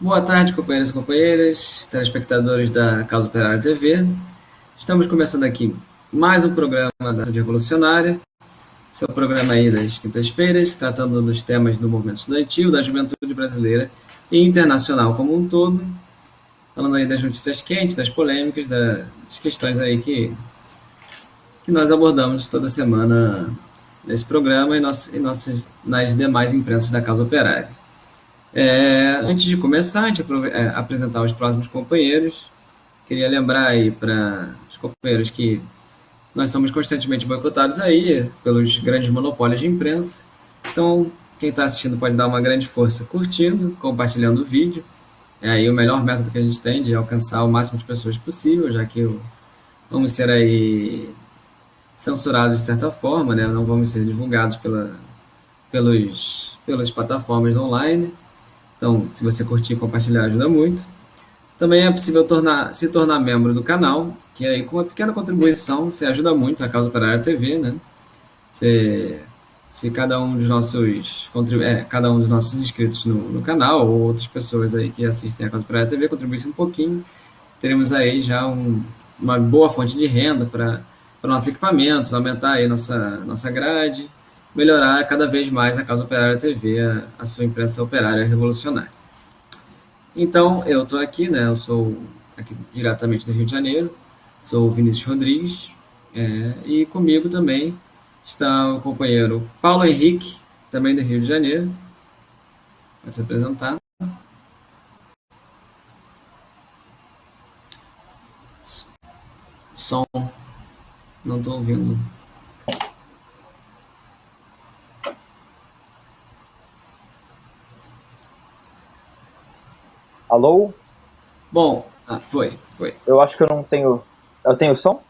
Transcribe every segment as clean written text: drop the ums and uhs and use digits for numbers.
Boa tarde, companheiros e companheiras, telespectadores da Causa Operária TV. Estamos começando aqui mais um programa da Saúde Revolucionária, seu programa aí das quintas-feiras, tratando dos temas do movimento estudantil, da juventude brasileira e internacional como um todo, falando aí das notícias quentes, das polêmicas, das questões aí que nós abordamos toda semana nesse programa nas demais imprensas da Causa Operária. Antes de começar, antes de apresentar os próximos companheiros, queria lembrar aí para os companheiros que nós somos constantemente boicotados aí pelos grandes monopólios de imprensa. Então, quem está assistindo pode dar uma grande força curtindo, compartilhando o vídeo. É aí o melhor método que a gente tem de alcançar o máximo de pessoas possível, já que vamos ser aí censurados de certa forma, né? Não vamos ser divulgados pelas plataformas online. Então, se você curtir e compartilhar, ajuda muito. Também é possível se tornar membro do canal, que aí com uma pequena contribuição você ajuda muito a Causa Operária TV, né? Se cada um dos nossos inscritos no canal ou outras pessoas aí que assistem a Causa Operária TV contribuíssem um pouquinho, teremos aí já uma boa fonte de renda para nossos equipamentos, aumentar aí nossa grade, melhorar cada vez mais a Causa Operária TV, a sua imprensa operária revolucionária. Então, eu estou aqui, né? Eu sou aqui diretamente do Rio de Janeiro, sou o Vinícius Rodrigues, e comigo também está o companheiro Paulo Henrique, também do Rio de Janeiro. Pode se apresentar. Som, não estou ouvindo. Alô? Bom, foi. Eu acho que eu não tenho. Eu tenho som?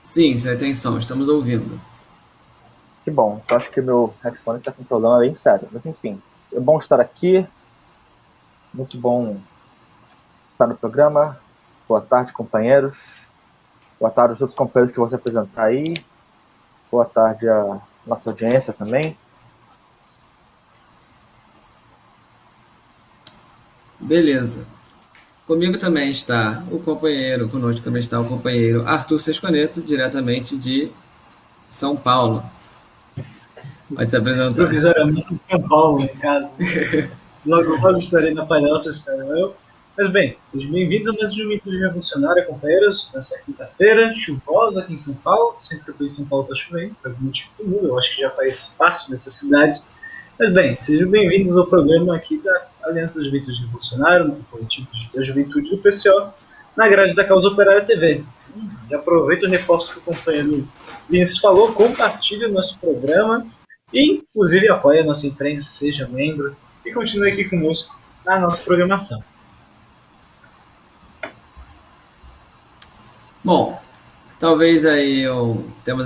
Sim, você tem som, estamos ouvindo. Que bom. Eu acho que meu headphone está com um problema bem sério. Mas enfim, é bom estar aqui. Muito bom estar no programa. Boa tarde, companheiros. Boa tarde aos outros companheiros que vão se apresentar aí. Boa tarde à nossa audiência também. Beleza. Conosco também está o companheiro Arthur Sesconeto, diretamente de São Paulo. Pode se apresentar. Provisoriamente em São Paulo, em casa. Logo estarei na palhoça, espero eu. Mas bem, sejam bem-vindos a mais um Juventude Revolucionária, companheiros, nessa quinta-feira, chuvosa aqui em São Paulo. Sempre que eu estou em São Paulo está chovendo, por algum motivo do mundo, eu acho que já faz parte dessa cidade. Mas bem, sejam bem-vindos ao programa aqui da Aliança da Juventude Revolucionária, no coletivo da Juventude do PCO, na grade da Causa Operária TV. E aproveito e reforço que o companheiro Vinícius falou, compartilhe o nosso programa e, inclusive, apoie a nossa imprensa, seja membro e continue aqui conosco na nossa programação. Bom, talvez aí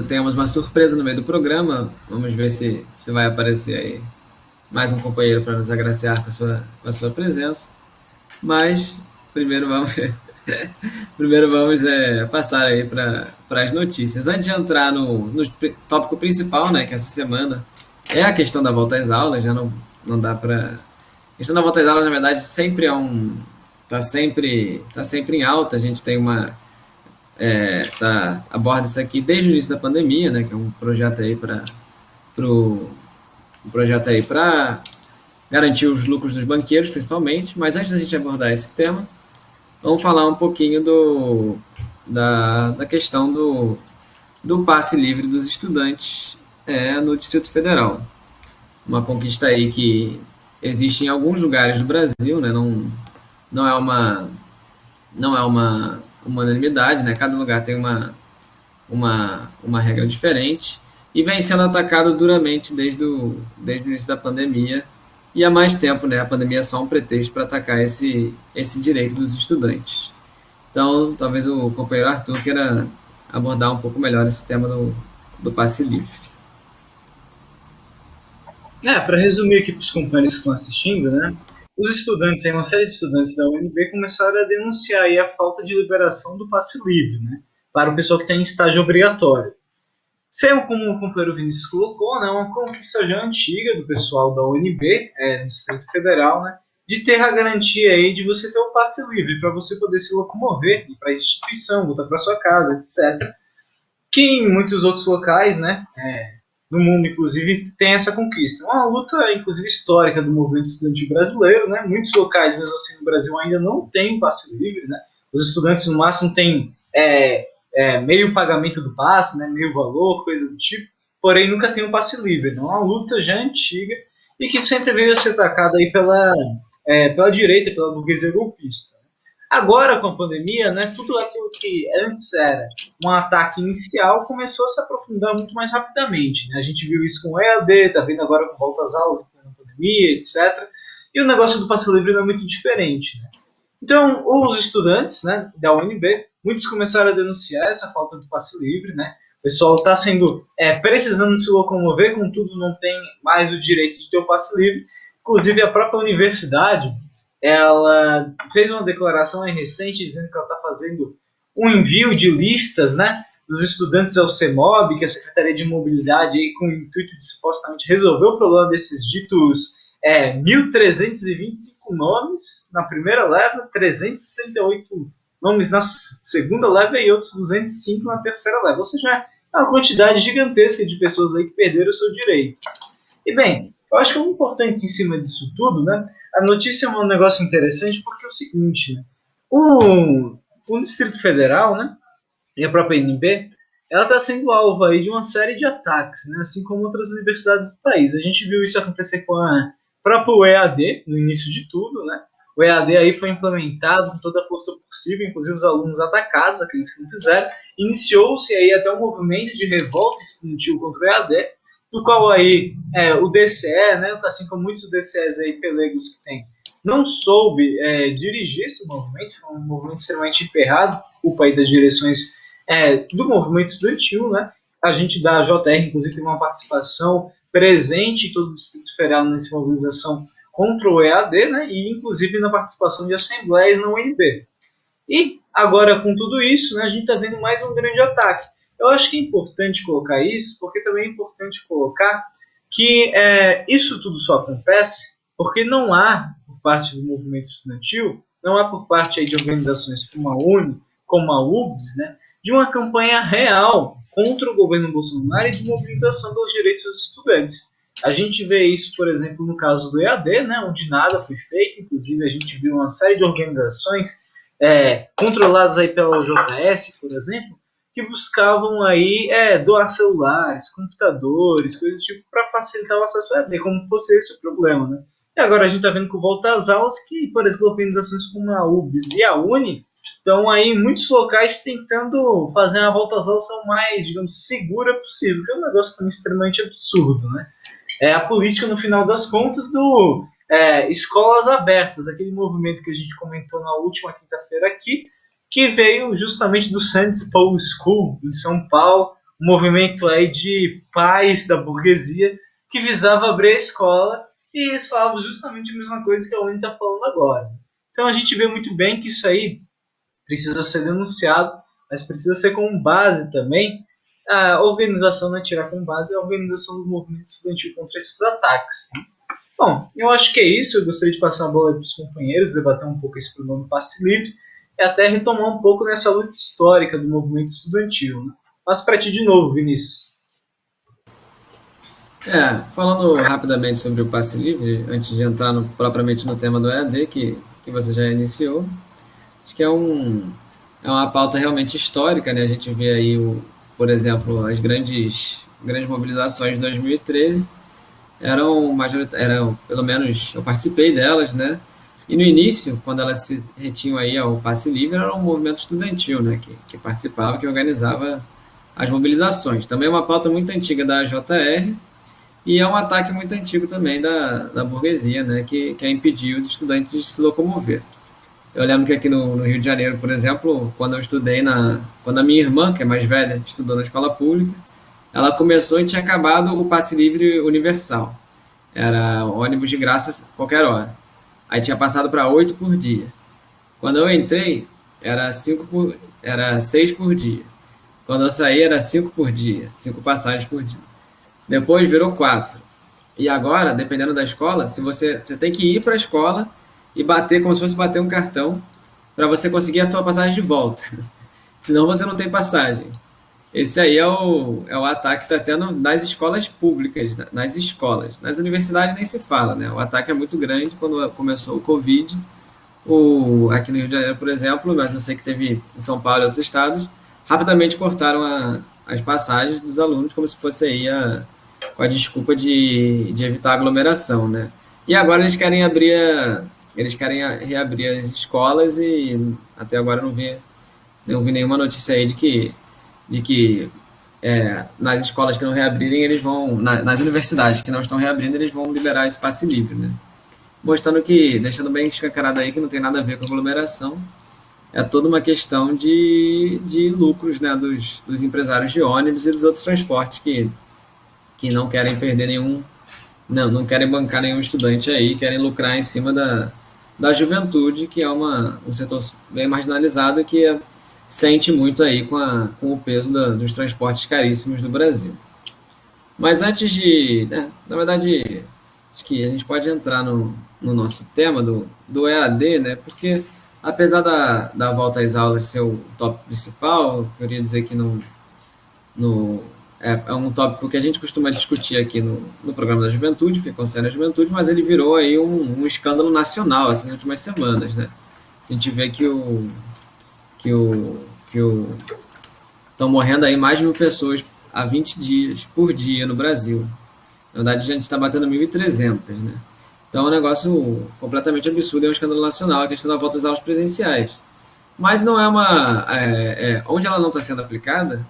tenhamos uma surpresa no meio do programa. Vamos ver se vai aparecer aí mais um companheiro para nos agraciar com a sua presença. Mas primeiro vamos passar aí para as notícias. Antes de entrar no tópico principal, né, que essa semana é a questão da volta às aulas, já não dá para... A questão da volta às aulas, na verdade, sempre tá sempre em alta. A gente tem aborda isso aqui desde o início da pandemia, né, que é um projeto aí para garantir os lucros dos banqueiros, principalmente. Mas antes da gente abordar esse tema, vamos falar um pouquinho da questão do passe livre dos estudantes no Distrito Federal. Uma conquista aí que existe em alguns lugares do Brasil, né? Não é uma unanimidade, né? Cada lugar tem uma regra diferente e vem sendo atacado duramente desde o início da pandemia. E há mais tempo, né? A pandemia é só um pretexto para atacar esse direito dos estudantes. Então, talvez o companheiro Arthur queira abordar um pouco melhor esse tema do passe livre. Para resumir aqui para os companheiros que estão assistindo, né? Os estudantes, uma série de estudantes da UNB começaram a denunciar aí a falta de liberação do passe livre, né? Para o pessoal que tem estágio obrigatório. Sendo como o companheiro Vinícius colocou, né, uma conquista já antiga do pessoal da UNB, do Distrito Federal, né, de ter a garantia aí de você ter o passe livre para você poder se locomover, ir para a instituição, voltar para sua casa, etc. Que em muitos outros locais, né, no mundo, inclusive, tem essa conquista. Uma luta, inclusive, histórica do movimento estudantil brasileiro, né? Muitos locais, mesmo assim, no Brasil ainda não tem passe livre, né? Os estudantes, no máximo, têm meio pagamento do passe, né? Meio valor, coisa do tipo, porém nunca tem um passe livre. Então, é uma luta já antiga e que sempre veio a ser atacada aí pela direita, pela burguesia golpista. Agora, com a pandemia, né, tudo aquilo que antes era um ataque inicial começou a se aprofundar muito mais rapidamente. Né? A gente viu isso com o EAD, está vendo agora com volta às aulas, com a pandemia, etc. E o negócio do passe livre não é muito diferente. Né? Então, os estudantes, né, da UNB, muitos começaram a denunciar essa falta de passe livre. Né? O pessoal está precisando se locomover, contudo não tem mais o direito de ter o passe livre. Inclusive, a própria universidade, ela fez uma declaração recente dizendo que ela está fazendo um envio de listas, né, dos estudantes ao CEMOB, que é a Secretaria de Mobilidade, aí, com o intuito de supostamente resolver o problema desses ditos 1.325 nomes na primeira leva, 338 nomes na segunda leva e outros 205 na terceira leva. Ou seja, é uma quantidade gigantesca de pessoas aí que perderam o seu direito. E bem, eu acho que é importante em cima disso tudo, né? A notícia é um negócio interessante porque é o seguinte, né? O Distrito Federal, né, e a própria NB, ela está sendo alvo aí de uma série de ataques, né, assim como outras universidades do país. A gente viu isso acontecer com a própria EAD no início de tudo, né? O EAD aí foi implementado com toda a força possível, inclusive os alunos atacados, aqueles que não fizeram. Iniciou-se aí até um movimento de revolta estudantil contra o EAD, do qual aí o DCE, né, assim como muitos DCEs aí pelegos que tem, não soube dirigir esse movimento, foi um movimento extremamente emperrado, culpa aí das direções do movimento estudantil, né? A gente da JR, inclusive, teve uma participação presente em todo o Distrito Federal nessa mobilização contra o EAD, né? E inclusive na participação de assembleias na UNB. E agora, com tudo isso, né, a gente está vendo mais um grande ataque. Eu acho que é importante colocar isso, porque também é importante colocar que isso tudo só acontece porque não há, por parte do movimento estudantil, não há por parte aí de organizações como a UNE, como a UBS, né, de uma campanha real contra o governo Bolsonaro e de mobilização dos direitos dos estudantes. A gente vê isso, por exemplo, no caso do EAD, né, onde nada foi feito, inclusive a gente viu uma série de organizações controladas aí pela OJS, por exemplo, que buscavam aí doar celulares, computadores, coisas do tipo, para facilitar o acesso ao EAD, como fosse esse o problema, né? E agora a gente está vendo com volta às aulas que, por exemplo, organizações como a UBS e a UNE estão aí em muitos locais tentando fazer a volta às aulas o mais, digamos, segura possível, que é um negócio também extremamente absurdo, né? A política, no final das contas, do escolas abertas, aquele movimento que a gente comentou na última quinta-feira aqui, que veio justamente do Sands Paul School, em São Paulo, um movimento aí de pais da burguesia que visava abrir a escola, e eles falavam justamente a mesma coisa que a UNE está falando agora. Então a gente vê muito bem que isso aí precisa ser denunciado, mas precisa ser com base também a organização, né, tirar com base a organização do movimento estudantil contra esses ataques. Né? Bom, eu acho que é isso. Eu gostaria de passar a bola para os companheiros, debater um pouco esse problema do passe livre e até retomar um pouco nessa luta histórica do movimento estudantil. Né? Passo para ti de novo, Vinícius. Falando rapidamente sobre o passe livre, antes de entrar propriamente no tema do EAD, que você já iniciou, acho que é uma pauta realmente histórica, né? A gente vê aí, por exemplo, as grandes mobilizações de 2013 eram, pelo menos eu participei delas, né? E no início, quando elas se retinham aí ao passe livre, era um movimento estudantil, né? Que participava, que organizava as mobilizações. Também é uma pauta muito antiga da JR e é um ataque muito antigo também da burguesia, né? Que quer impedir os estudantes de se locomover. Eu lembro que aqui no Rio de Janeiro, por exemplo, quando eu estudei quando a minha irmã, que é mais velha, estudou na escola pública, ela começou e tinha acabado o passe livre universal. Era ônibus de graça qualquer hora. Aí tinha passado para 8 por dia. Quando eu entrei, era 6 por dia. Quando eu saí, era 5 por dia. 5 passagens por dia. Depois virou 4. E agora, dependendo da escola, se você tem que ir para a escola e bater como se fosse bater um cartão para você conseguir a sua passagem de volta. Senão você não tem passagem. Esse aí é o ataque que está tendo nas escolas públicas, nas escolas. Nas universidades nem se fala, né? O ataque é muito grande quando começou o Covid. Aqui no Rio de Janeiro, por exemplo, mas eu sei que teve em São Paulo e outros estados, rapidamente cortaram as passagens dos alunos como se fosse aí com a desculpa de evitar aglomeração, né? E agora eles querem reabrir as escolas e até agora não vi nenhuma notícia aí de que nas escolas que não reabrirem, eles vão, nas universidades que não estão reabrindo, eles vão liberar esse passe livre, né? Mostrando que, deixando bem escancarado aí que não tem nada a ver com aglomeração, é toda uma questão de lucros, né, dos empresários de ônibus e dos outros transportes que não querem perder não querem bancar nenhum estudante aí, querem lucrar em cima da juventude, que é um setor bem marginalizado e que sente muito aí com o peso dos transportes caríssimos do Brasil. Mas antes né, na verdade, acho que a gente pode entrar no nosso tema do EAD, né, porque apesar da volta às aulas ser o tópico principal, eu queria dizer que é um tópico que a gente costuma discutir aqui no programa da juventude, que concerne a juventude, mas ele virou aí um escândalo nacional essas últimas semanas, né? A gente vê que estão morrendo aí mais de 1.000 pessoas há 20 dias por dia no Brasil. Na verdade, a gente está batendo 1.300, né? Então é um negócio completamente absurdo, é um escândalo nacional, a questão da volta às aulas presenciais. Mas não onde ela não está sendo aplicada,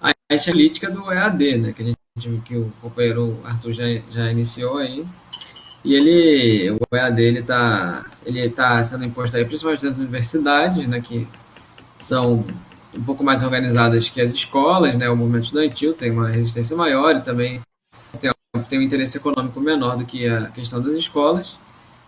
a política do EAD, né? Que o companheiro Arthur já iniciou aí. E o EAD ele tá sendo imposto aí, principalmente nas universidades, né? Que são um pouco mais organizadas que as escolas, né? O movimento estudantil tem uma resistência maior e também tem um interesse econômico menor do que a questão das escolas.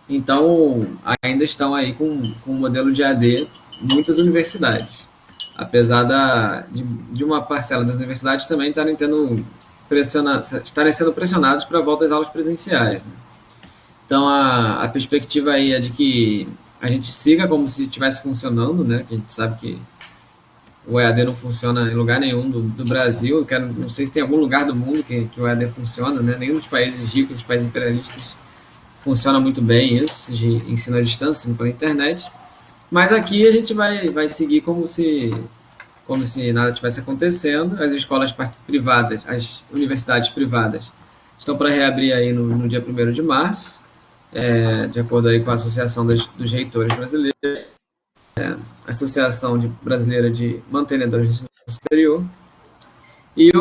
Então, ainda estão aí com o modelo de AD muitas universidades. Apesar de uma parcela das universidades também estarem sendo pressionados para a volta às aulas presenciais, né? Então, a perspectiva aí é de que a gente siga como se estivesse funcionando, né? Que a gente sabe que o EAD não funciona em lugar nenhum do Brasil. Não sei se tem algum lugar do mundo que o EAD funciona, né? Nenhum dos países ricos, dos países imperialistas, funciona muito bem isso, de ensino à distância, pela internet. Mas aqui a gente vai seguir como se nada tivesse acontecendo. As escolas privadas, as universidades privadas, estão para reabrir aí no dia 1º de março, de acordo aí com a Associação dos Reitores Brasileiros, Associação Brasileira de Mantenedores de Ensino Superior. E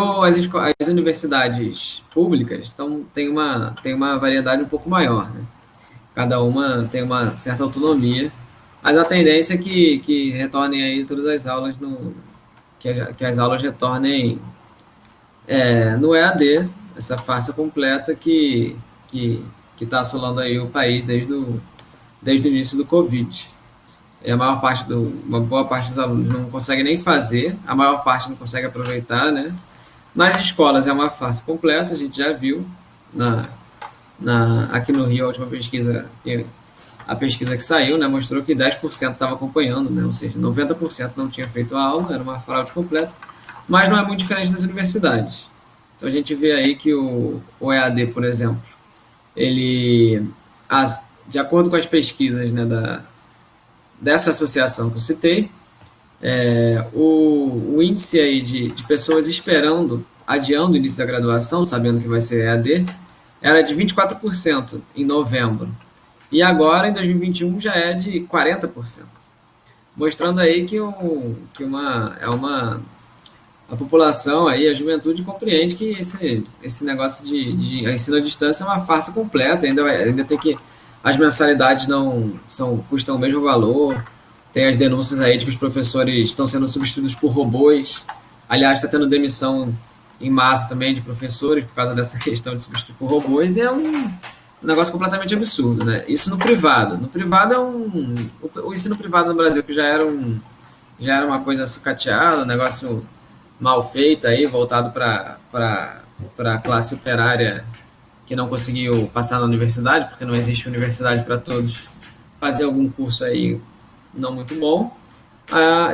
as universidades públicas têm uma variedade um pouco maior, né? Cada uma tem uma certa autonomia, mas a tendência é que retornem aí todas as aulas, que as aulas retornem no EAD, essa farsa completa que está assolando aí o país desde o início do Covid. Uma boa parte dos alunos não consegue nem fazer, a maior parte não consegue aproveitar, né? Nas escolas é uma farsa completa, a gente já viu aqui no Rio, a última pesquisa, a pesquisa que saiu, né, mostrou que 10% estava acompanhando, né? Ou seja, 90% não tinha feito a aula, era uma fraude completa, mas não é muito diferente das universidades. Então a gente vê aí que o EAD, por exemplo, de acordo com as pesquisas, né, dessa associação que eu citei, o índice aí de pessoas adiando o início da graduação, sabendo que vai ser EAD, era de 24% em novembro. E agora, em 2021, já é de 40%. Mostrando aí que a população, aí, a juventude compreende que esse negócio de ensino à distância é uma farsa completa, ainda tem que as mensalidades custam o mesmo valor, tem as denúncias aí de que os professores estão sendo substituídos por robôs, aliás, está tendo demissão em massa também de professores por causa dessa questão de substituir por robôs, e é um negócio completamente absurdo, né? Isso no privado. No privado o ensino privado no Brasil, que já era uma coisa sucateada, um negócio mal feito aí, voltado para a classe operária que não conseguiu passar na universidade, porque não existe universidade para todos, fazer algum curso aí não muito bom,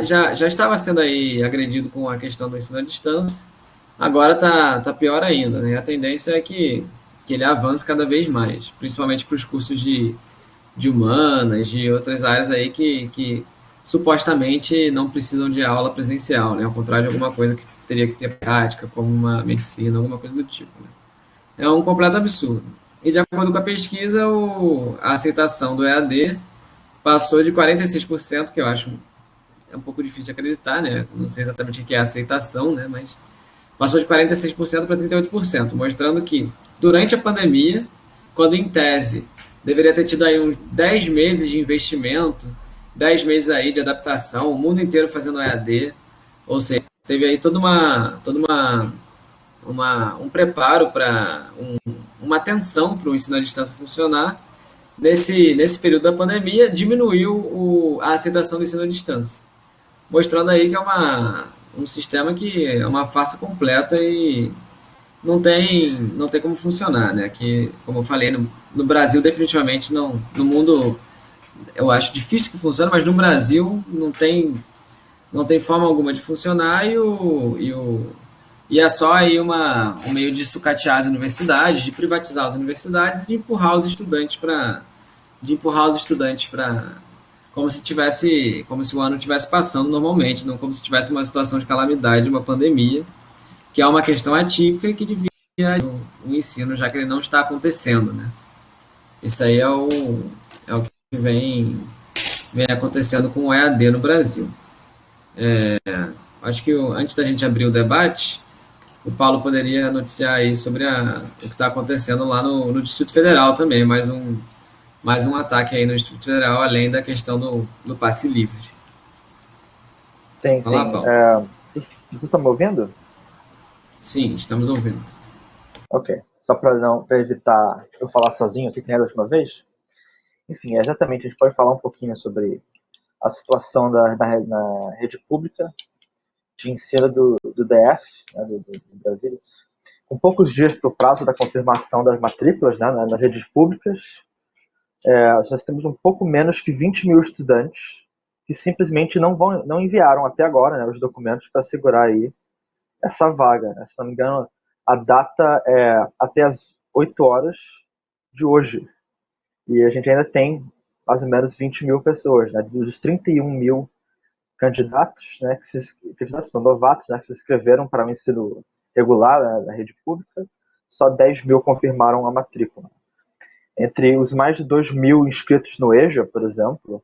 já estava sendo aí agredido com a questão do ensino à distância, agora tá pior ainda, né? A tendência é que ele avance cada vez mais, principalmente para os cursos de humanas, de outras áreas aí que supostamente não precisam de aula presencial, né? Ao contrário de alguma coisa que teria que ter prática, como uma medicina, alguma coisa do tipo, né? É um completo absurdo. E de acordo com a pesquisa, a aceitação do EAD passou de 46%, que eu acho é um pouco difícil de acreditar, né? Não sei exatamente o que é aceitação, né? Mas passou de 46% para 38%, mostrando que durante a pandemia, quando em tese deveria ter tido aí uns 10 meses de investimento, 10 meses aí de adaptação, o mundo inteiro fazendo EAD, ou seja, teve aí um preparo para uma atenção para o ensino à distância funcionar. Nesse período da pandemia, diminuiu a aceitação do ensino à distância, mostrando aí que é um sistema que é uma farsa completa e não tem como funcionar, né? Que, como eu falei, no Brasil definitivamente não, no mundo eu acho difícil que funcione, mas no Brasil não tem forma alguma de funcionar e é só aí um meio de sucatear as universidades, de privatizar as universidades e de empurrar os estudantes para como se o ano estivesse passando normalmente, não como se tivesse uma situação de calamidade, uma pandemia, que é uma questão atípica e que devia o ensino, já que ele não está acontecendo, né? Isso aí é o que vem acontecendo com o EAD no Brasil. Acho que antes da gente abrir o debate, o Paulo poderia noticiar aí sobre o que está acontecendo lá no Distrito Federal também, mais um ataque aí no Distrito Federal, além da questão do passe livre. Sim, Fala, sim. Paulo. Vocês estão me ouvindo? Sim, estamos ouvindo. Ok. Só para evitar eu falar sozinho aqui, que nem da última vez. Enfim, exatamente, a gente pode falar um pouquinho sobre a situação na rede pública de ensino do DF, né, do Brasil, com poucos dias para o prazo da confirmação das matrículas, né, nas redes públicas. Nós temos um pouco menos que 20 mil estudantes que simplesmente não enviaram até agora, né, os documentos para assegurar aí essa vaga. Né? Se não me engano, a data é até as 8 horas de hoje. E a gente ainda tem mais ou menos 20 mil pessoas, né? Dos 31 mil candidatos, né, candidatos são novatos, né, que se inscreveram para o ensino regular, né, na rede pública, só 10 mil confirmaram a matrícula. Entre os mais de 2 mil inscritos no EJA, por exemplo,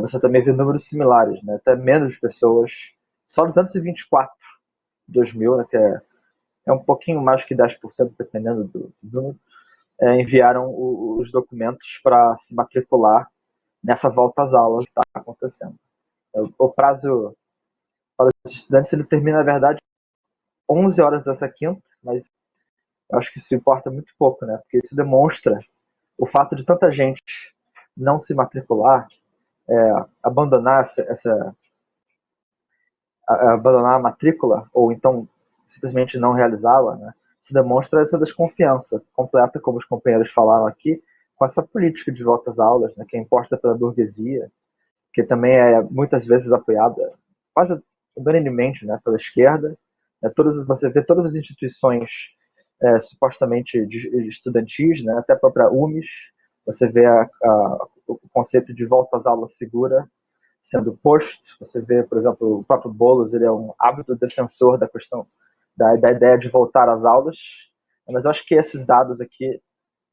você também vê números similares, né, até menos pessoas, só 224 2000, né, que é um pouquinho mais que 10%, dependendo do número, enviaram os documentos para se matricular nessa volta às aulas que está acontecendo. O prazo para os estudantes ele termina, na verdade, 11 horas dessa quinta, mas eu acho que isso importa muito pouco, né? Porque isso demonstra o fato de tanta gente não se matricular, abandonar abandonar a matrícula, ou então simplesmente não realizá-la, né? Isso demonstra essa desconfiança completa, como os companheiros falaram aqui, com essa política de volta às aulas, né, que é imposta pela burguesia, que também é muitas vezes apoiada quase unanimemente, né, pela esquerda. Você vê todas as instituições supostamente estudantis, né, até a própria UMES, você vê o conceito de volta às aulas segura sendo posto. Você vê, por exemplo, o próprio Boulos, ele é um ávido defensor da questão da ideia de voltar às aulas, mas eu acho que esses dados aqui,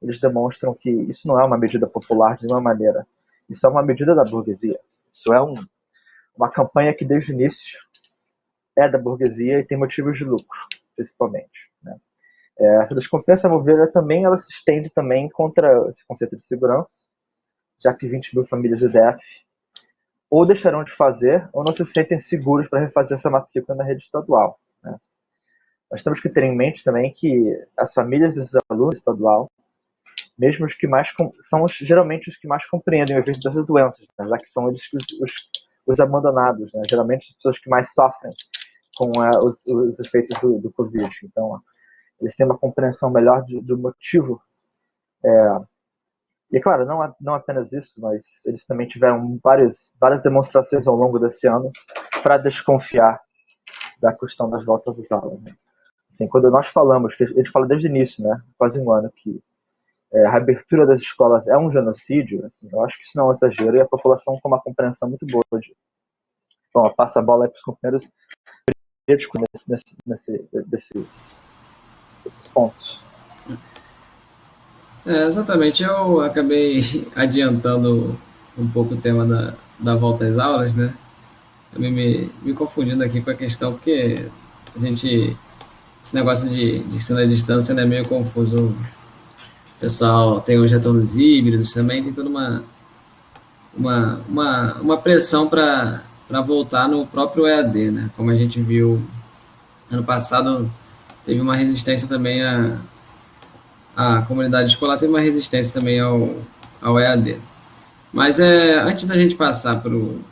eles demonstram que isso não é uma medida popular de nenhuma maneira. Isso é uma medida da burguesia. Isso é uma campanha que, desde o início, é da burguesia e tem motivos de lucro, principalmente. Né? Essa desconfiança, a meu ver, ela se estende também contra esse conceito de segurança, já que 20 mil famílias do DF ou deixarão de fazer ou não se sentem seguros para refazer essa matrícula na rede estadual. Né? Nós temos que ter em mente também que as famílias desses alunos estadual, mesmo os que mais são geralmente os que mais compreendem o efeito dessas doenças, né? Já que são eles os abandonados, né? Geralmente as pessoas que mais sofrem com os efeitos do Covid. Então, eles têm uma compreensão melhor do motivo E, claro, não apenas isso, mas eles também tiveram várias demonstrações ao longo desse ano para desconfiar da questão das voltas às aulas. Né? Assim, quando nós falamos, que a gente fala desde o início, né, quase um ano, que a reabertura das escolas é um genocídio, assim, eu acho que isso não é um exagero e a população tem uma compreensão muito boa de. Bom, passa a bola aí para os companheiros desses pontos. Exatamente, eu acabei adiantando um pouco o tema da volta às aulas, né? Eu me confundindo aqui com a questão, porque esse negócio de ensino à distância, né, é meio confuso. O pessoal tem os retornos híbridos também, tem toda uma pressão para voltar no próprio EAD, né? Como a gente viu ano passado, teve uma resistência também a comunidade escolar teve uma resistência também ao EAD. Mas antes da gente passar para o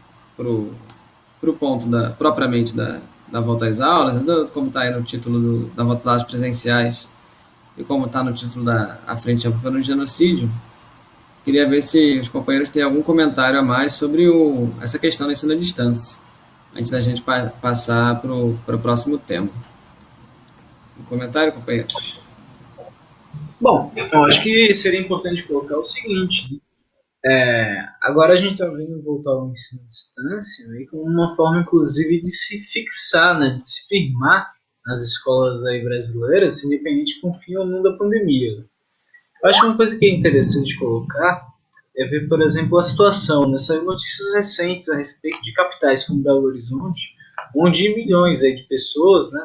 ponto propriamente da volta às aulas, como está aí no título da volta às aulas presenciais e como está no título A Frente Ampla no Genocídio, queria ver se os companheiros têm algum comentário a mais sobre essa questão do ensino à distância, antes da gente passar para o próximo tema. Um comentário, companheiros? Bom, eu acho que seria importante colocar o seguinte, né? Agora a gente está vendo voltar ao ensino à distância, né, como uma forma, inclusive, de se fixar, né, de se firmar nas escolas aí brasileiras, independente com o fim ou não da pandemia. Eu acho que uma coisa que é interessante colocar é ver, por exemplo, a situação, né? Saiu notícias recentes a respeito de capitais como Belo Horizonte, onde milhões aí de pessoas, né,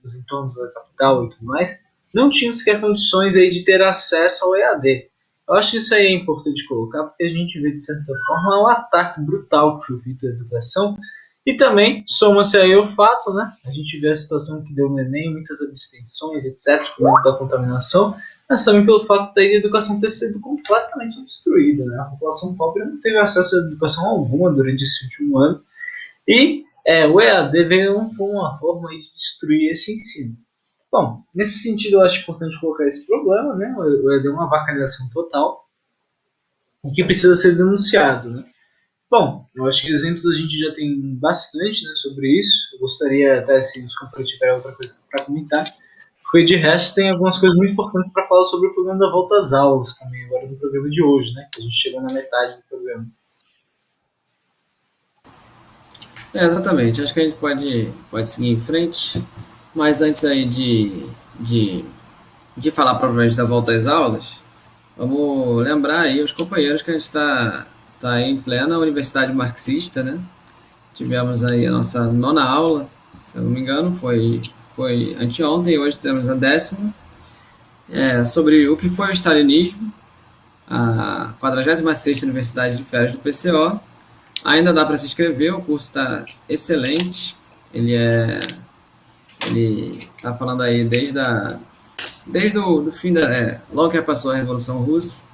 nos entornos da capital e tudo mais, não tinham sequer condições aí de ter acesso ao EAD. Eu acho que isso aí é importante colocar, porque a gente vê, de certa forma, um ataque brutal que foi feito à educação. E também, soma-se aí o fato, né? A gente vê a situação que deu no Enem, muitas abstenções, etc., por conta da contaminação, mas também pelo fato da educação ter sido completamente destruída, né? A população pobre não teve acesso à educação alguma durante esse último ano. E o EAD veio como uma forma de destruir esse ensino. Bom, nesse sentido eu acho importante colocar esse problema, né? O EAD é uma avacalhação total e que precisa ser denunciado, né? Bom, eu acho que exemplos a gente já tem bastante, né, sobre isso. Eu gostaria até, se os companheiros tiverem outra coisa para comentar, porque de resto tem algumas coisas muito importantes para falar sobre o problema da volta às aulas também, agora no programa de hoje, né? Que a gente chegou na metade do programa. Exatamente, acho que a gente pode seguir em frente, mas antes aí de falar propriamente da volta às aulas, vamos lembrar aí os companheiros que a gente está em plena Universidade Marxista, né? Tivemos aí a nossa 9ª aula, se eu não me engano, foi anteontem, hoje temos a 10ª, sobre o que foi o stalinismo, a 46ª Universidade de Férias do PCO. Ainda dá para se inscrever, o curso está excelente, ele está falando aí desde o fim logo que passou a Revolução Russa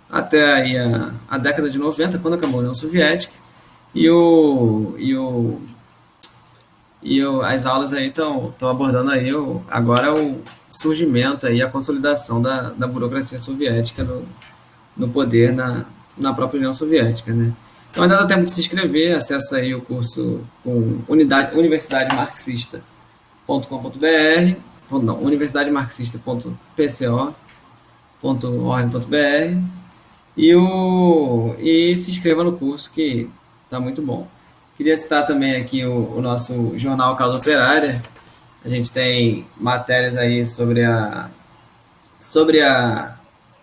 até aí a década de 90, quando acabou a União Soviética, as aulas aí estão abordando aí agora o surgimento aí, a consolidação da burocracia soviética no poder na própria União Soviética, né? Então ainda dá tempo de se inscrever, acessa aí o curso com universidademarxista.com.br, não, universidademarxista.pco.org.br e se inscreva no curso, que está muito bom. Queria citar também aqui o nosso jornal Causa Operária. A gente tem matérias aí sobre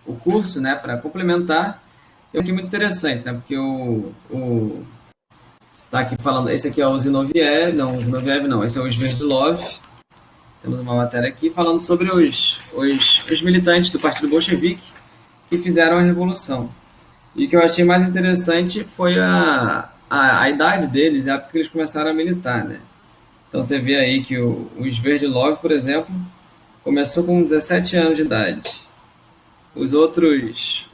o curso, né, para complementar. Eu achei muito interessante, né, porque tá aqui falando, esse aqui é o Zinoviev, não, esse é o Sverdlov. Temos uma matéria aqui falando sobre os militantes do Partido Bolchevique que fizeram a Revolução. E o que eu achei mais interessante foi a idade deles, a época que eles começaram a militar, né? Então você vê aí que o Sverdlov, por exemplo, começou com 17 anos de idade. Os outros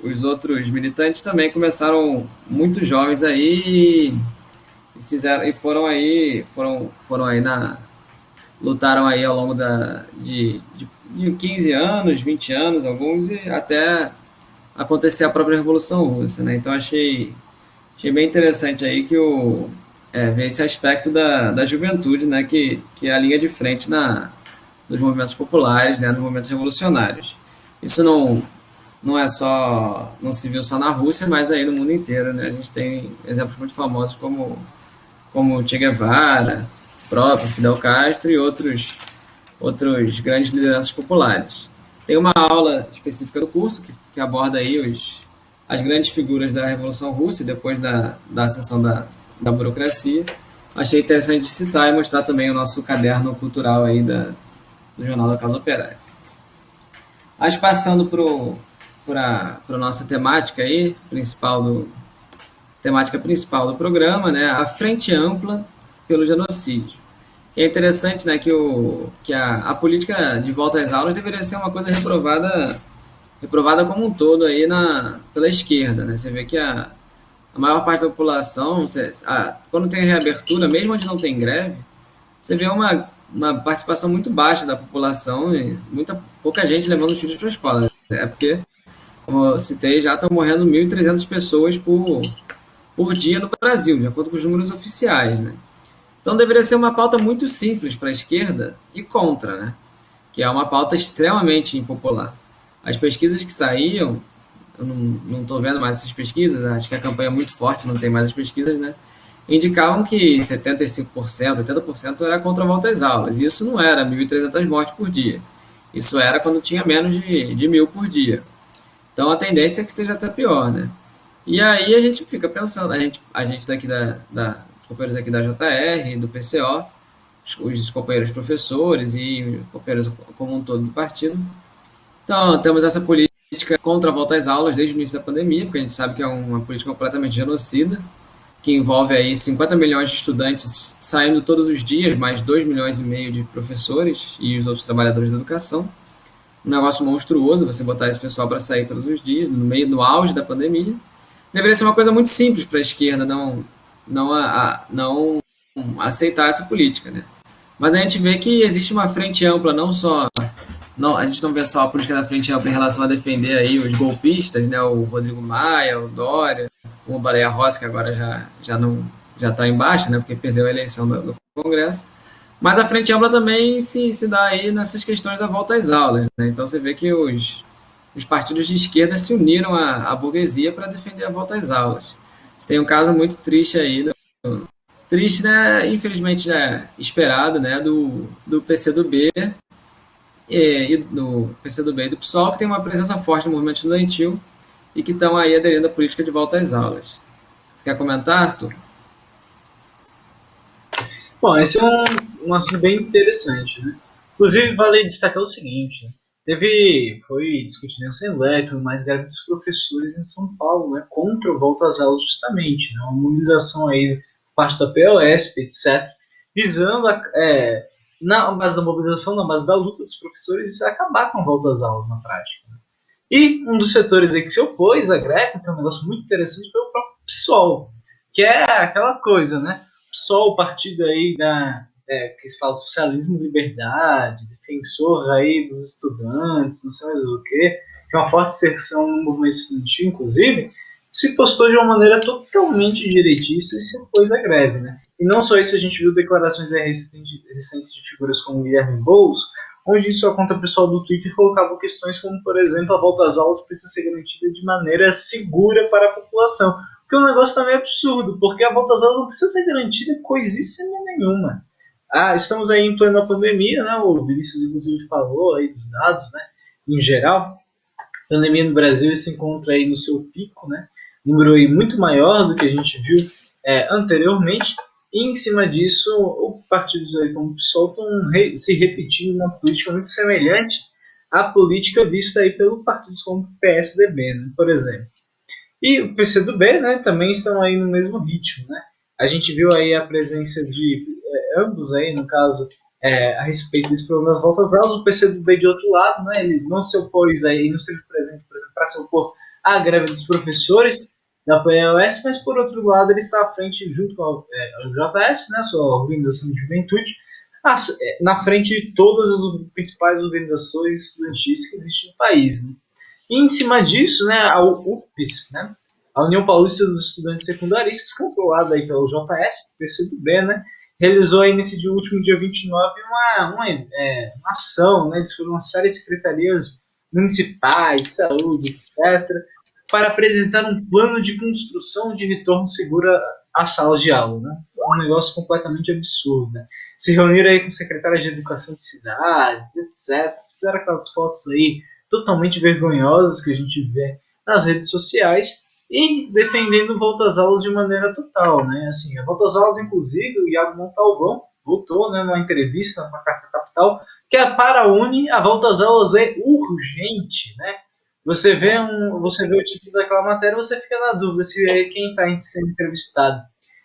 militantes também começaram muito jovens aí e foram aí lutaram aí ao longo de 15 anos, 20 anos, alguns, e até acontecer a própria Revolução Russa, né? Então achei bem interessante aí que ver esse aspecto da juventude, né? Que é a linha de frente dos movimentos populares, né? Nos movimentos revolucionários. Isso não é só, não se viu só na Rússia, mas aí no mundo inteiro, né? A gente tem exemplos muito famosos como Che Guevara, próprio Fidel Castro e outros grandes lideranças populares. Tem uma aula específica do curso que aborda aí as grandes figuras da Revolução Russa e depois da ascensão da burocracia. Achei interessante de citar e mostrar também o nosso caderno cultural aí do Jornal da Casa Operária. Mas passando para a nossa temática aí, temática principal do programa, né, a Frente Ampla pelo Genocídio. É interessante, né, que a política de volta às aulas deveria ser uma coisa reprovada como um todo aí pela esquerda, né? Você vê que a maior parte da população, quando tem reabertura, mesmo onde não tem greve, você vê uma participação muito baixa da população e pouca gente levando os filhos para a escola. É porque, como eu citei, já estão morrendo 1.300 pessoas por dia no Brasil, de acordo com os números oficiais, né? Então deveria ser uma pauta muito simples para a esquerda e contra, né? Que é uma pauta extremamente impopular. As pesquisas que saíam, eu não estou vendo mais essas pesquisas, acho que a campanha é muito forte, não tem mais as pesquisas, né? Indicavam que 75%, 80% era contra a volta às aulas. E isso não era 1.300 mortes por dia. Isso era quando tinha menos de 1.000 por dia. Então a tendência é que esteja até pior, né? E aí a gente fica pensando, a gente daqui os companheiros aqui da JR, do PCO, os companheiros professores e companheiros como um todo do partido. Então, temos essa política contra a volta às aulas desde o início da pandemia, porque a gente sabe que é uma política completamente genocida, que envolve aí 50 milhões de estudantes saindo todos os dias, mais 2,5 milhões de professores e os outros trabalhadores da educação. Um negócio monstruoso você botar esse pessoal para sair todos os dias, no auge da pandemia. Deveria ser uma coisa muito simples para a esquerda não aceitar essa política, né? Mas a gente vê que existe uma frente ampla, a gente não vê só a política da frente ampla em relação a defender aí os golpistas, né? O Rodrigo Maia, o Dória, o Baleia Rossi, que agora já está em baixa, né? Porque perdeu a eleição do Congresso. Mas a frente ampla também se dá aí nessas questões da volta às aulas, né? Então você vê que os partidos de esquerda se uniram à burguesia para defender a volta às aulas. Tem um caso muito triste aí, triste, né? Infelizmente já esperado, né? Do PCdoB e do PCdoB e do PSOL, que tem uma presença forte no movimento estudantil e que estão aí aderindo à política de volta às aulas. Você quer comentar, Arthur? Bom, esse é um assunto bem interessante, né? Inclusive, vale destacar o seguinte, né? Foi discutido em Assembleia e tudo mais, greve dos professores em São Paulo, né, contra a volta às aulas justamente, né, uma mobilização aí parte da POSP, etc., visando, na base da mobilização, na base da luta dos professores, acabar com a volta às aulas na prática. Né. E um dos setores aí que se opôs à greve, que é um negócio muito interessante, foi o próprio PSOL, que é aquela coisa, né, PSOL, o partido aí que se fala socialismo e liberdade, defensor aí dos estudantes, não sei mais o que é uma forte inserção no movimento estudantil, inclusive, se postou de uma maneira totalmente direitista e se opôs à greve, né? E não só isso, a gente viu declarações recentes de figuras como Guilherme Boulos, onde sua conta pessoal do Twitter colocava questões como, por exemplo, a volta às aulas precisa ser garantida de maneira segura para a população. Porque o negócio também é absurdo, porque a volta às aulas não precisa ser garantida coisíssima nenhuma. Estamos aí em plena pandemia, né? O Vinícius inclusive falou aí dos dados, né? Em geral, a pandemia no Brasil se encontra aí no seu pico, né? Número aí muito maior do que a gente viu anteriormente. E em cima disso, o partidos aí como o PSOL estão se repetindo uma política muito semelhante à política vista aí pelo partidos como o PSDB, né? Por exemplo. E o PCdoB, né? Também estão aí no mesmo ritmo, né? A gente viu aí a presença de ambos aí, no caso, a respeito desse problema das voltas às aulas. O PCdoB de outro lado, né, ele não se opôs aí, não esteve presente, por exemplo, para se opor à greve dos professores da POS, mas por outro lado ele está à frente, junto com a JS, né, a sua organização de juventude, na frente de todas as principais organizações estudantis que existem no país. Né. E em cima disso, né, a UPS, né, a União Paulista dos Estudantes Secundaristas, controlada aí pelo JS, PCdoB, né, realizou aí nesse último dia 29 uma ação, né, eles foram uma série de secretarias municipais, saúde, etc., para apresentar um plano de construção de retorno seguro às salas de aula, né? Um negócio completamente absurdo, né? Se reuniram aí com secretários de educação de cidades, etc. Fizeram aquelas fotos aí totalmente vergonhosas que a gente vê nas redes sociais e defendendo volta às aulas de maneira total, né? Assim, a volta às aulas, inclusive, o Iago Montalvão voltou, né, numa entrevista na Carta Capital, que para a Uni a volta às aulas é urgente, né? Você vê o título daquela matéria, você fica na dúvida se é quem está sendo entrevistado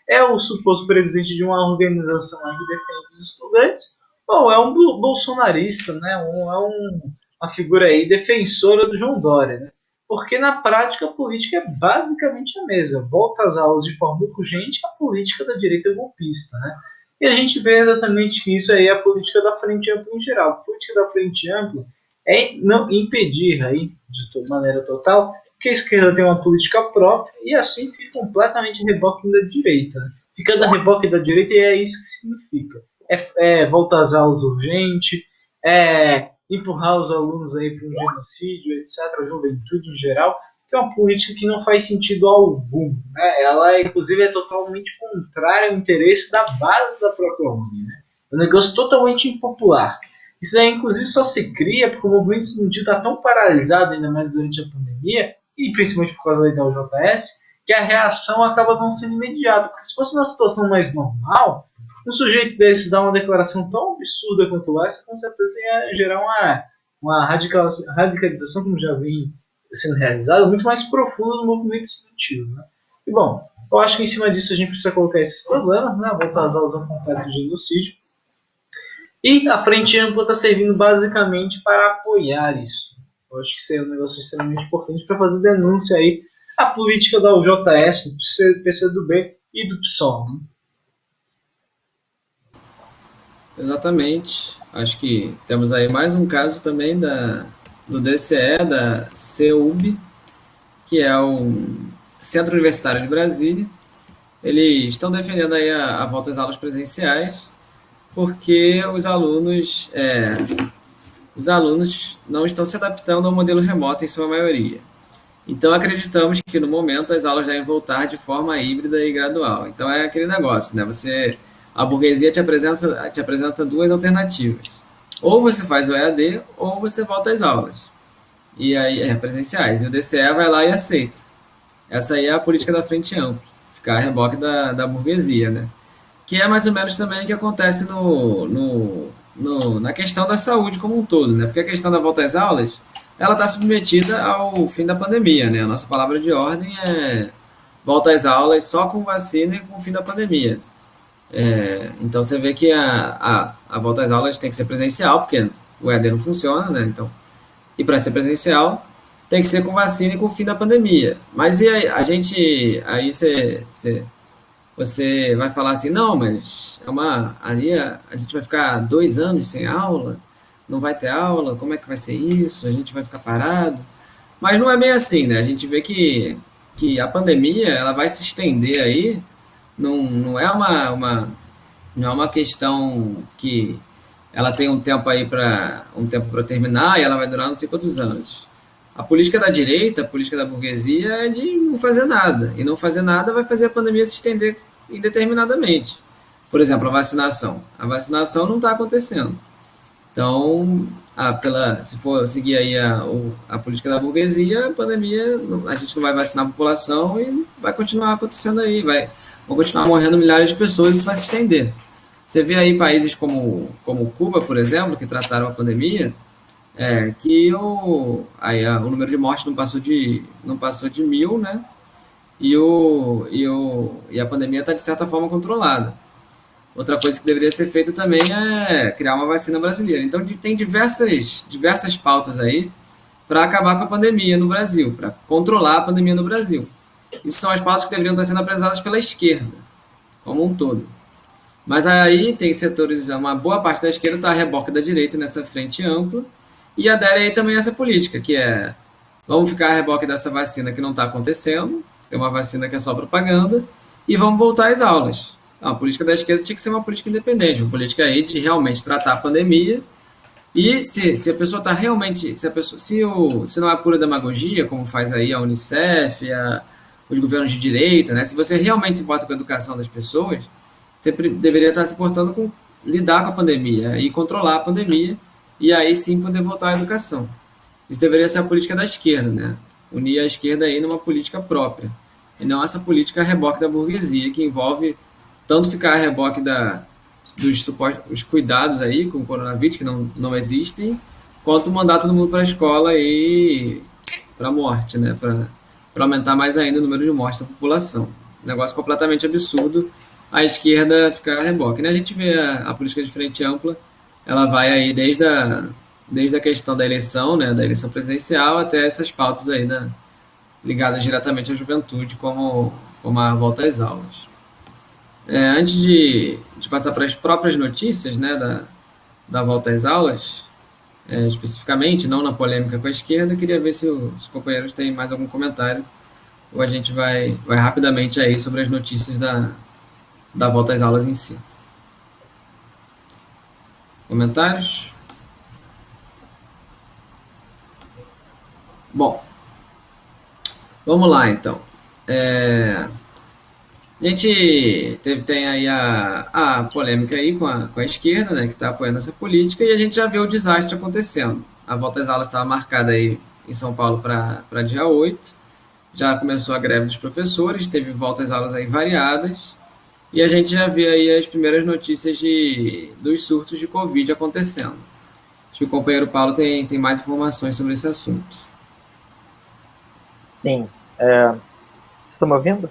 é o suposto presidente de uma organização que defende os estudantes ou é um bolsonarista, né? Ou é uma figura aí defensora do João Dória, né? Porque na prática a política é basicamente a mesma. Volta às aulas de forma urgente a política da direita golpista, né? E a gente vê exatamente que isso aí é a política da Frente Ampla em geral. A política da Frente Ampla é não impedir aí, de maneira total, que a esquerda tem uma política própria e assim fica completamente reboque da direita. Né? Fica da reboque da direita e é isso que significa. Volta às aulas urgente, empurrar os alunos aí para um genocídio, etc., a juventude em geral, que é uma política que não faz sentido algum. Né? Ela, inclusive, é totalmente contrária ao interesse da base da própria Uni. Né? É um negócio totalmente impopular. Isso aí, inclusive, só se cria porque o movimento estudantil está tão paralisado, ainda mais durante a pandemia, e principalmente por causa da UJS, que a reação acaba não sendo imediata. Porque se fosse uma situação mais normal, um sujeito desse dar uma declaração tão absurda quanto essa, com certeza ia gerar uma radicalização, como já vem sendo realizada, muito mais profunda no movimento estudantil. Né? E, bom, eu acho que em cima disso a gente precisa colocar esses problemas, né? Voltar às aulas ao completo genocídio. E a Frente Ampla está servindo basicamente para apoiar isso. Eu acho que isso é um negócio extremamente importante para fazer denúncia aí à política da UJS, do PCdoB e do PSOL. Né? Exatamente. Acho que temos aí mais um caso também do DCE, da CEUB, que é o Centro Universitário de Brasília. Eles estão defendendo aí a volta às aulas presenciais, porque os alunos não estão se adaptando ao modelo remoto em sua maioria. Então, acreditamos que, no momento, as aulas devem voltar de forma híbrida e gradual. Então, é aquele negócio, né? A burguesia te apresenta duas alternativas. Ou você faz o EAD, ou você volta às aulas. E aí, presenciais. E o DCE vai lá e aceita. Essa aí é a política da Frente Ampla. Ficar a reboque da burguesia, né? Que é mais ou menos também o que acontece na questão da saúde como um todo, né? Porque a questão da volta às aulas, ela está submetida ao fim da pandemia, né? A nossa palavra de ordem é volta às aulas só com vacina e com o fim da pandemia. Então você vê que a volta às aulas tem que ser presencial, porque o EAD não funciona, né? Então, e para ser presencial, tem que ser com vacina e com o fim da pandemia. Mas e aí, aí você vai falar assim, não, mas ali a gente vai ficar 2 anos sem aula, não vai ter aula, como é que vai ser isso? A gente vai ficar parado? Mas não é bem assim, né? A gente vê que a pandemia ela vai se estender aí, não é uma questão que ela tem um tempo para terminar e ela vai durar não sei quantos anos. A política da direita, a política da burguesia é de não fazer nada. E não fazer nada vai fazer a pandemia se estender indeterminadamente. Por exemplo, a vacinação. A vacinação não está acontecendo. Então, se for seguir aí a política da burguesia, a pandemia, a gente não vai vacinar a população e vai continuar acontecendo aí. Vão continuar morrendo milhares de pessoas e isso vai se estender. Você vê aí países como Cuba, por exemplo, que trataram a pandemia, que o número de mortes não passou de 1.000, né? E a pandemia está, de certa forma, controlada. Outra coisa que deveria ser feita também é criar uma vacina brasileira. Então, tem diversas pautas aí para acabar com a pandemia no Brasil, para controlar a pandemia no Brasil. Isso são as pautas que deveriam estar sendo apresentadas pela esquerda, como um todo. Mas aí tem setores, uma boa parte da esquerda está a reboque da direita nessa frente ampla, e adere aí também a essa política, que é vamos ficar a reboque dessa vacina que não está acontecendo, é uma vacina que é só propaganda, e vamos voltar às aulas. A política da esquerda tinha que ser uma política independente, uma política aí de realmente tratar a pandemia. E se a pessoa está realmente, se não é pura demagogia, como faz aí a Unicef, os governos de direita, né? Se você realmente se importa com a educação das pessoas, você deveria estar se importando com lidar com a pandemia e controlar a pandemia, e aí sim poder voltar à educação. Isso deveria ser a política da esquerda, né? Unir a esquerda aí numa política própria, e não essa política a reboque da burguesia, que envolve tanto ficar a reboque dos cuidados aí com o coronavírus, que não existem, quanto mandar todo mundo para a escola e para a morte, né? Para aumentar mais ainda o número de mortes da população. Um negócio completamente absurdo a esquerda ficar a reboque, né? A gente vê a política de frente ampla, ela vai aí desde a questão da eleição, né, da eleição presidencial, até essas pautas aí ligadas diretamente à juventude, como a volta às aulas. Antes de passar para as próprias notícias, né, da volta às aulas, especificamente, não na polêmica com a esquerda, queria ver se os companheiros têm mais algum comentário, ou a gente vai rapidamente aí sobre as notícias da volta às aulas em si. Comentários? Bom, vamos lá então. A gente tem aí a polêmica aí com a esquerda, né, que está apoiando essa política, e a gente já vê o desastre acontecendo. A volta às aulas estava marcada aí em São Paulo para dia 8, já começou a greve dos professores, teve voltas às aulas aí variadas, e a gente já vê aí as primeiras notícias dos surtos de Covid acontecendo. Acho que o companheiro Paulo tem mais informações sobre esse assunto. Sim. Você está me ouvindo?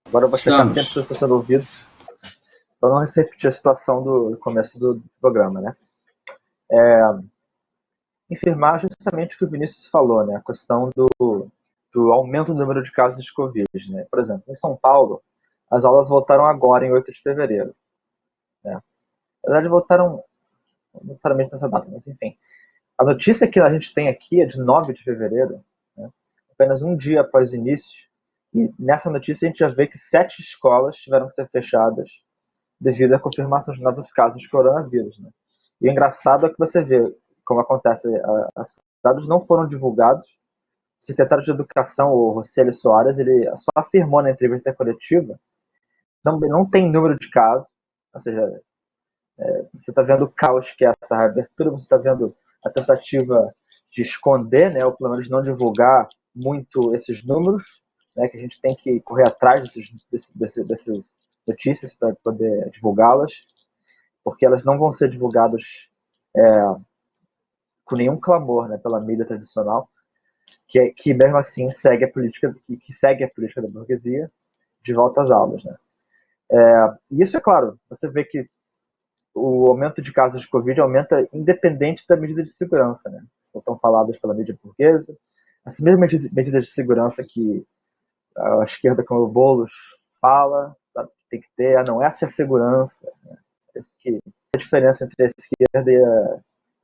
Agora eu vou checar sempre se eu estou sendo ouvido, para não repetir a situação do começo do programa, né? Afirmar justamente o que o Vinícius falou, né? A questão do aumento do número de casos de Covid, né? Por exemplo, em São Paulo, as aulas voltaram agora, em 8 de fevereiro. Né? Na verdade, voltaram não necessariamente nessa data, mas enfim. A notícia que a gente tem aqui é de 9 de fevereiro, né? Apenas um dia após o início. E nessa notícia a gente já vê que 7 escolas tiveram que ser fechadas devido à confirmação de novos casos de coronavírus. Né? E o engraçado é que você vê como acontece, os dados não foram divulgados. O secretário de Educação, o Rocieli Soares, ele só afirmou na entrevista coletiva não tem número de casos, ou seja, você está vendo o caos que é essa reabertura, você está vendo a tentativa de esconder, né, ou pelo menos não divulgar muito esses números, né, que a gente tem que correr atrás dessas notícias para poder divulgá-las, porque elas não vão ser divulgadas com nenhum clamor, né, pela mídia tradicional, que mesmo assim segue a política da burguesia de volta às aulas, né? E isso é claro, você vê que o aumento de casos de Covid aumenta independente da medida de segurança, né? São tão faladas pela mídia burguesa, essas mesmas medidas de segurança que a esquerda, como o Boulos, fala, sabe, que tem que ter, não, essa é a segurança, né? A diferença entre a esquerda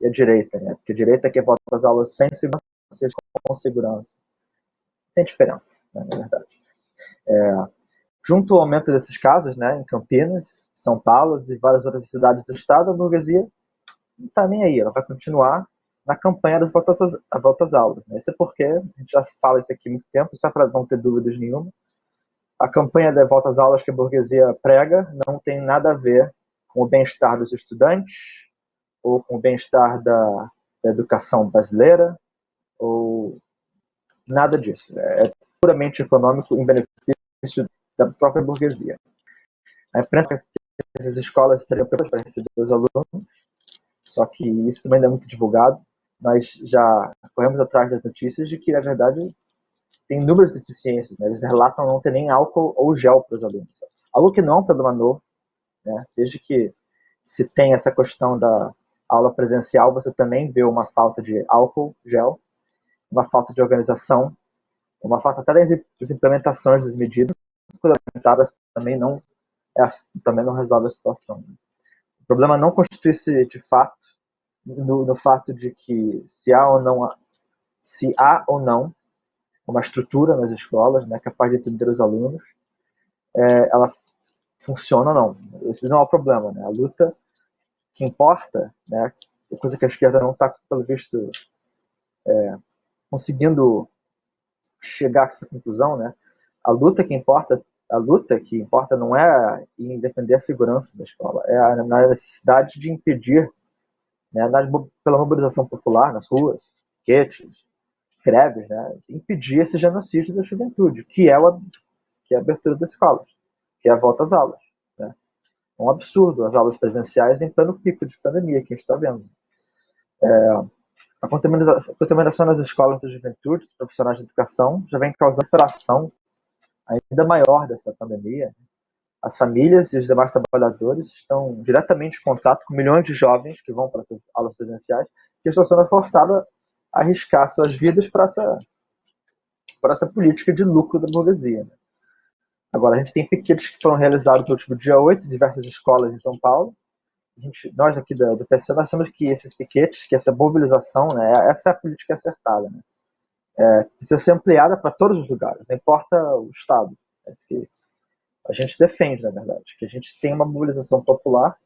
e a direita, né? Porque a direita quer voltar às aulas sem segurança, com segurança. Tem diferença, né, na verdade. Junto ao aumento desses casos, né, em Campinas, São Paulo e várias outras cidades do estado, a burguesia não está nem aí, ela vai continuar na campanha das voltas às aulas. Né? Isso é porque, a gente já fala isso aqui há muito tempo, só para não ter dúvidas nenhuma, a campanha da volta às aulas que a burguesia prega não tem nada a ver com o bem-estar dos estudantes, ou com o bem-estar da educação brasileira, ou nada disso. É puramente econômico em benefício da própria burguesia. A imprensa pensa que essas escolas estariam preparadas para receber os alunos, só que isso também não é muito divulgado. Nós já corremos atrás das notícias de que, na verdade, tem inúmeras deficiências. Né? Eles relatam não ter nem álcool ou gel para os alunos. Algo que não é um problema novo, né? Desde que se tem essa questão da aula presencial, você também vê uma falta de álcool, gel, uma falta de organização, uma falta até das implementações das medidas fundamentadas também não resolve a situação. O problema não constitui-se de fato no fato de que se há ou não uma estrutura nas escolas, né, capaz de atender os alunos, ela funciona ou não. Esse não é o problema, né? A luta que importa, né, é coisa que a esquerda não está, pelo visto, conseguindo chegar a essa conclusão, né? A luta que importa não é em defender a segurança da escola, é na necessidade de impedir, né, pela mobilização popular nas ruas, piquetes, greves, né, impedir esse genocídio da juventude, que é a abertura das escolas, que é a volta às aulas. Né? É um absurdo as aulas presenciais em pleno pico de pandemia que a gente está vendo. A contaminação nas escolas da juventude, dos profissionais de educação, já vem causando fração ainda maior dessa pandemia. As famílias e os demais trabalhadores estão diretamente em contato com milhões de jovens que vão para essas aulas presenciais, que estão sendo forçados a arriscar suas vidas para essa política de lucro da burguesia. Né? Agora, a gente tem piquetes que foram realizados no último dia 8 em diversas escolas em São Paulo. Nós aqui do PC, nós temos que esses piquetes, que essa mobilização, né, essa é a política acertada. Né? Precisa ser ampliada para todos os lugares, não importa o estado. É isso que a gente defende, na verdade, que a gente tenha uma mobilização popular,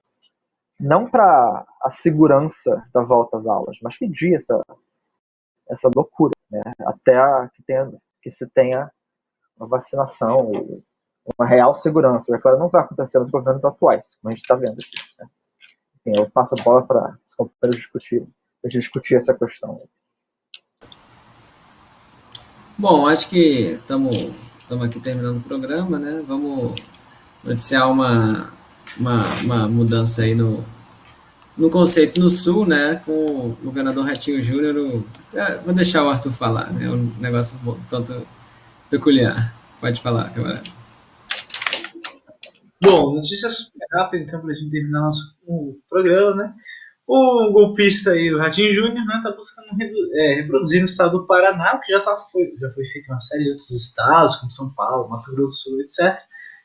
não para a segurança da volta às aulas, mas pedir essa loucura, né? Até que se tenha uma vacinação e uma real segurança. Agora não vai acontecer nos governos atuais, como a gente está vendo aqui. Né? Enfim, eu passo a bola para os companheiros discutir essa questão. Bom, acho que estamos aqui terminando o programa, né? Vamos noticiar uma mudança aí no conceito no Sul, né? Com o governador Ratinho Júnior. Vou deixar o Arthur falar, né? É um negócio tanto peculiar. Pode falar, camarada. Bom, notícia super rápida, então, para a gente terminar nosso programa, né? O golpista aí, o Ratinho Júnior, né, tá buscando reproduzir no estado do Paraná, que já foi feito em uma série de outros estados, como São Paulo, Mato Grosso do Sul, etc.,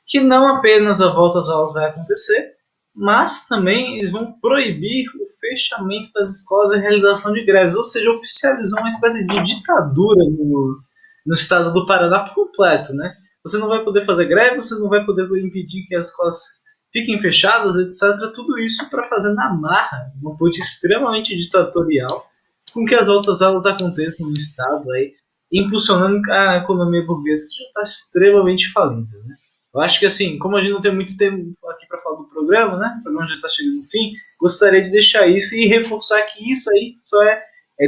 que não apenas a volta às aulas vai acontecer, mas também eles vão proibir o fechamento das escolas e a realização de greves, ou seja, oficializou uma espécie de ditadura no estado do Paraná por completo, né? Você não vai poder fazer greve, você não vai poder impedir que as escolas fiquem fechadas, etc. Tudo isso para fazer na marra, uma política extremamente ditatorial, com que as outras aulas aconteçam no Estado, aí, impulsionando a economia burguesa, que já está extremamente falida. Né? Eu acho que, assim, como a gente não tem muito tempo aqui para falar do programa, né? O programa já está chegando no fim, gostaria de deixar isso e reforçar que isso aí só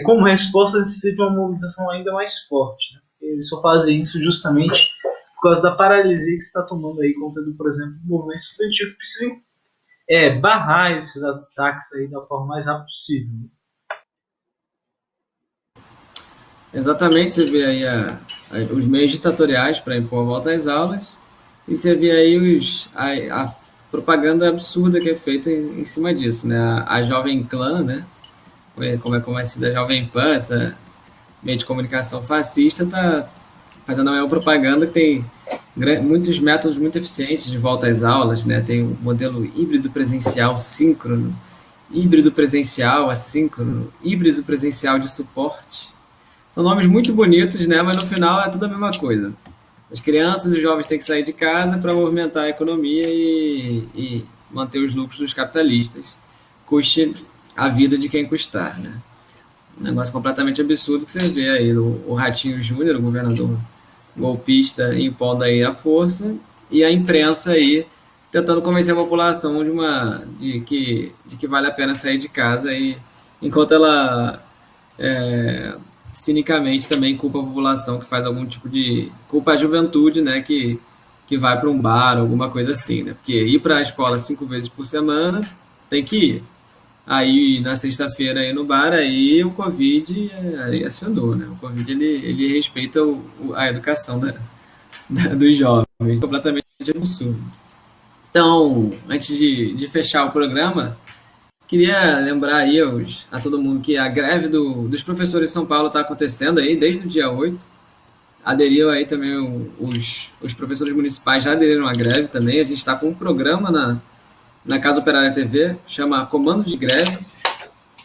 como resposta necessita de uma mobilização ainda mais forte. Né? Eles só fazem isso justamente por causa da paralisia que está tomando aí conta do, por exemplo, do movimento estudantil, que precisa barrar esses ataques aí da forma mais rápida possível. Exatamente, você vê aí os meios ditatoriais para impor a volta às aulas e você vê aí a propaganda absurda que é feita em cima disso, né? A Jovem Clã, né? Como é conhecida a Jovem Pan, essa meio de comunicação fascista, está fazendo uma propaganda que tem muitos métodos muito eficientes de volta às aulas, né? Tem o modelo híbrido presencial síncrono, híbrido presencial assíncrono, híbrido presencial de suporte. São nomes muito bonitos, né? Mas no final é tudo a mesma coisa. As crianças e os jovens têm que sair de casa para movimentar a economia e manter os lucros dos capitalistas, custe a vida de quem custar, né? Um negócio completamente absurdo que você vê aí o Ratinho Júnior, o governador golpista, impondo aí a força, e a imprensa aí tentando convencer a população de que vale a pena sair de casa, e enquanto ela cinicamente também culpa a população que faz algum tipo de... culpa a juventude, né, que vai para um bar, alguma coisa assim, né, porque ir para a escola 5 vezes por semana tem que ir. Aí, na sexta-feira, aí no bar, aí o Covid aí acionou, né? O Covid, ele respeita a educação dos jovens, completamente absurdo. Então, antes de fechar o programa, queria lembrar aí a todo mundo que a greve dos professores de São Paulo está acontecendo aí desde o dia 8. Aderiu aí também os professores municipais, já aderiram à greve também. A gente está com um programa na Casa Operária TV, chama Comando de Greve.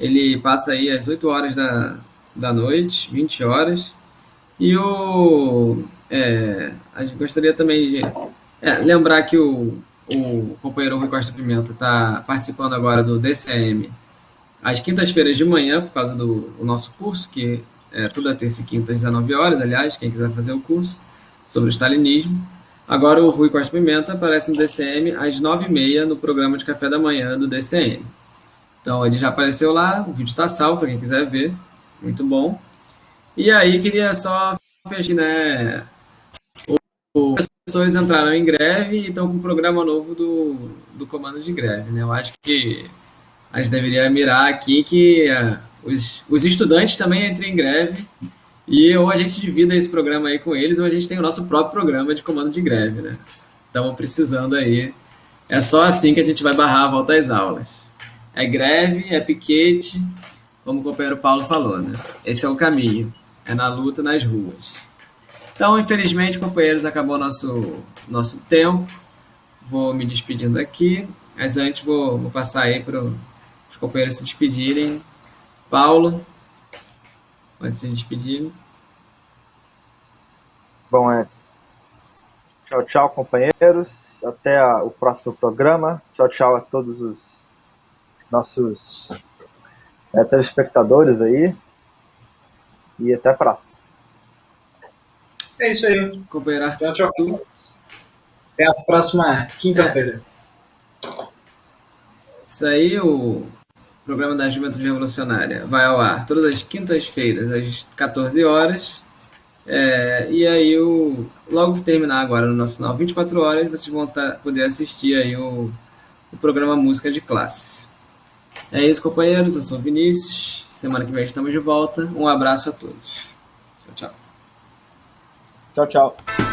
Ele passa aí às 8 horas da noite, 20 horas. E a gente gostaria também de lembrar que o companheiro Rui Costa Pimenta está participando agora do DCM às quintas-feiras de manhã, por causa do nosso curso, que é toda terça e quinta às 19 horas, aliás, quem quiser fazer o curso sobre o stalinismo. Agora o Rui Costa Pimenta aparece no DCM às 9h30 no programa de café da manhã do DCM. Então ele já apareceu lá, o vídeo está salvo para quem quiser ver, muito bom. E aí queria só fechar, né? Os professores entraram em greve e estão com um programa novo do comando de greve, né? Eu acho que a gente deveria mirar aqui que os estudantes também entrem em greve e ou a gente divida esse programa aí com eles ou a gente tem o nosso próprio programa de comando de greve, né? Estamos precisando aí. É só assim que a gente vai barrar a volta às aulas. É greve, é piquete, como o companheiro Paulo falou, né? Esse é o caminho. É na luta, nas ruas. Então, infelizmente, companheiros, acabou nosso tempo. Vou me despedindo aqui. Mas antes vou passar aí para os companheiros se despedirem. Paulo, pode se despedir. Bom, tchau, tchau, companheiros. Até o próximo programa. Tchau, tchau a todos os nossos telespectadores aí. E até a próxima. É isso aí. Companheiro Arthur. Tchau, tchau. Até a próxima quinta-feira. Isso aí, o programa da Juventude Revolucionária vai ao ar todas as quintas-feiras, às 14 horas. E aí, logo que terminar agora no nosso canal 24 horas, vocês vão poder assistir aí o programa Música de Classe. É isso, companheiros. Eu sou o Vinícius. Semana que vem estamos de volta. Um abraço a todos. Tchau, tchau. Tchau, tchau.